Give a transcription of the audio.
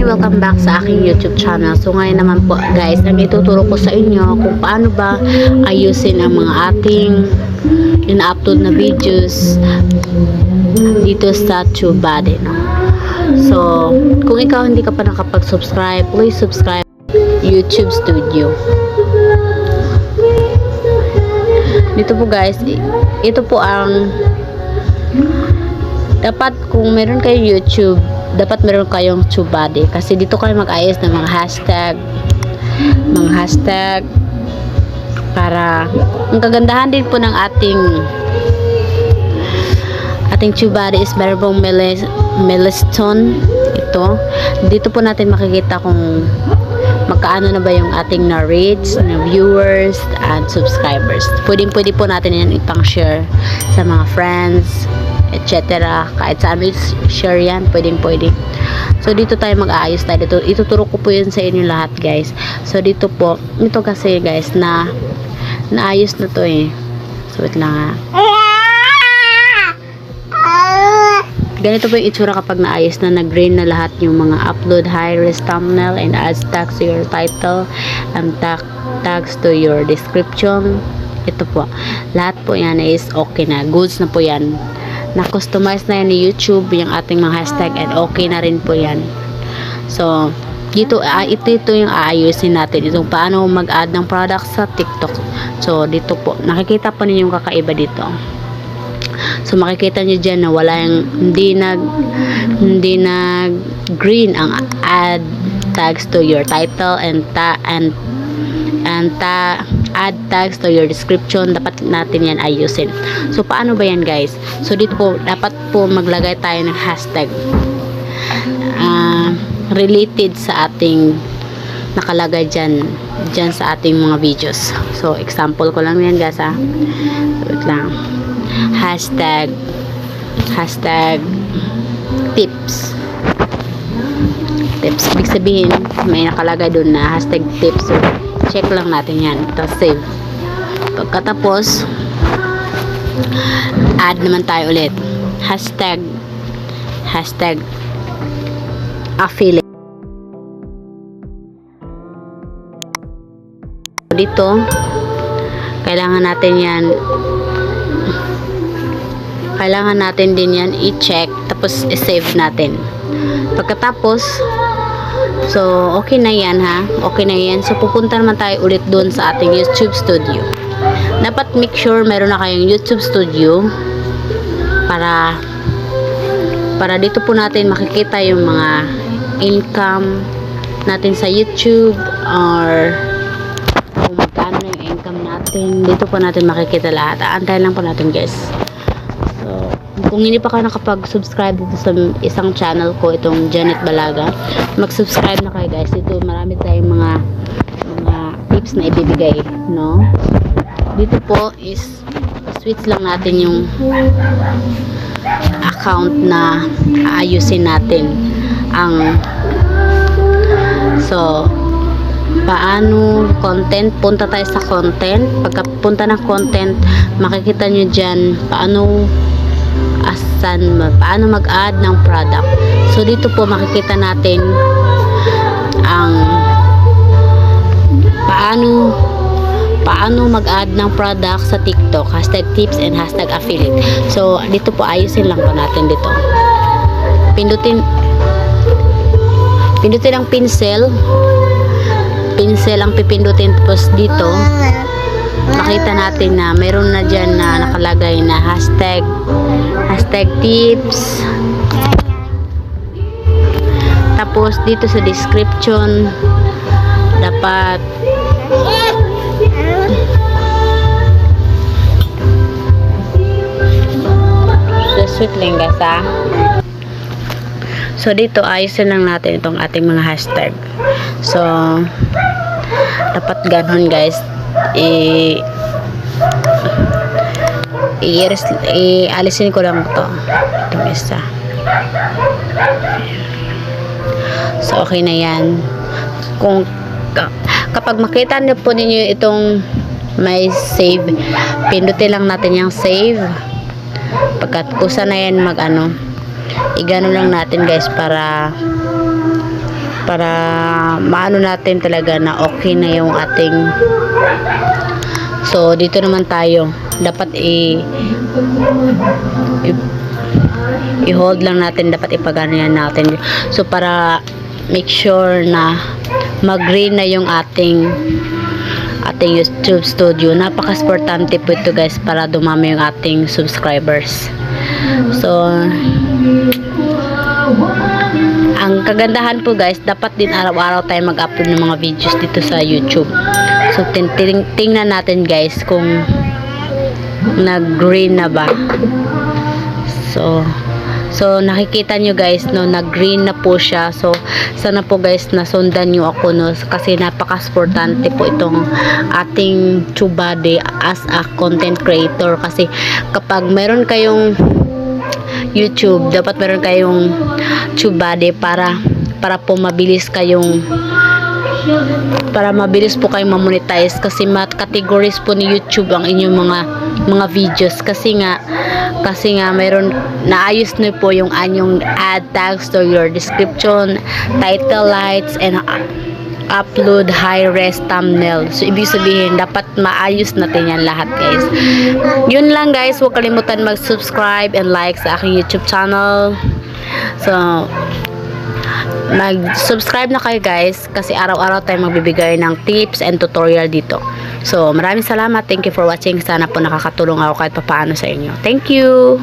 welcome back sa aking YouTube channel. So ngayon naman po guys, ang ituturo ko sa inyo kung paano ba ayusin ang mga ating ina-upload na videos dito sa TubeBuddy, no? So kung ikaw hindi ka pa nakapag-subscribe, please subscribe YouTube Studio. Dito po guys, ito po ang dapat kung meron kayong YouTube, dapat meron kayong TubeBuddy kasi dito kayo mag-ayos ng mga hashtag para ang kagandahan din po ng ating TubeBuddy is meron pong milestone. Ito dito po natin makikita kung magkaano na ba yung ating na reach, na viewers and subscribers. Pwede po natin yan ipang share sa mga friends, etc. Kahit saan share yan, pwede. So dito tayo mag-aayos tayo dito. Ituturo ko po yun sa inyo lahat guys. So dito po, ito kasi guys na naayos na to eh. So wait lang ha. Ganito po yung itsura kapag naayos na, nag-green na lahat yung mga upload, high-res thumbnail and adds tags to your title and tags to your description. Ito po, lahat po yan is okay na, goods na po yan, na-customize na yan ni YouTube yung ating mga hashtag and okay na rin po yan. So dito, ito yung aayusin natin, itong paano mag-add ng product sa TikTok. So dito po, nakikita po ninyo yung kakaiba dito. So makikita nyo dyan na wala yung hindi nag green ang add tags to your title and add tags to your description. Dapat natin yan ayusin. So paano ba yan guys? So dito po dapat po maglagay tayo ng hashtag related sa ating nakalagay dyan sa ating mga videos. So example ko lang yan guys ha. So wait lang. Hashtag tips. Ibig sabihin may nakalagay doon na hashtag tips. So check lang natin yan, tapos save. Pagkatapos add naman tayo ulit hashtag affiliate. Dito kailangan natin din yan i-check, tapos i-save natin. Pagkatapos so okay na yan ha, okay na yan. So pupunta naman tayo ulit doon sa ating YouTube Studio. Dapat make sure meron na kayong YouTube Studio para dito po natin makikita yung mga income natin sa YouTube, or kung magkano yung income natin. Dito po natin makikita lahat. Aantayin lang po natin guys. Kung hindi pa ka nakapag-subscribe dito sa isang channel ko, itong Janet Balaga, mag-subscribe na kayo guys. Dito marami tayong mga tips na ibibigay, no? Dito po is switch lang natin yung account na aayusin natin. So paano content, punta tayo sa content. Pagkapunta ng content, makikita nyo dyan paano mag-add ng product. So dito po makikita natin ang paano mag-add ng product sa TikTok, hashtag tips and hashtag affiliate. So dito po ayusin lang po natin dito. Pindutin ang pencil ang pipindutin, tapos dito makita natin na meron na dyan na nakalagay na hashtag tips. Tapos dito sa description dapat sweet lang guys ha. So dito ayusin lang natin itong ating mga hashtag. So dapat ganon guys. Alisin ko lang itong isa. So okay na yan. Kapag makita niyo po ninyo itong may save, pindutin lang natin yung save. Pagkatapos na yan igano lang natin guys para para maano natin talaga na okay na yung ating. So dito naman tayo dapat i-hold lang natin, dapat ipagano'n natin. So para make sure na mag-green na yung ating YouTube studio. Napaka-importante po ito guys para dumami yung ating subscribers. So ang kagandahan po guys, dapat din araw-araw tayo mag-upload ng mga videos dito sa YouTube. So tingnan natin guys kung nag-green na ba. So nakikita nyo guys no, nag-green na po siya. So sana po guys nasundan nyo ako no, kasi napaka-importante po itong ating TubeBuddy as a content creator. Kasi kapag meron kayong YouTube, dapat meron kayong TubeBuddy para po mabilis po kayong ma-monetize, kasi categories po ni YouTube ang inyong mga videos, kasi nga mayroon naayos na po yung anyong ad tags to your description, title lights, and upload high res thumbnail. So ibig sabihin dapat maayos natin yan lahat guys. Yun lang guys, huwag kalimutan mag-subscribe and like sa aking YouTube channel. So mag-subscribe na kayo guys, kasi araw-araw tayo magbibigay ng tips and tutorial dito. So maraming salamat, thank you for watching. Sana po nakakatulong ako kahit papaano sa inyo. Thank you.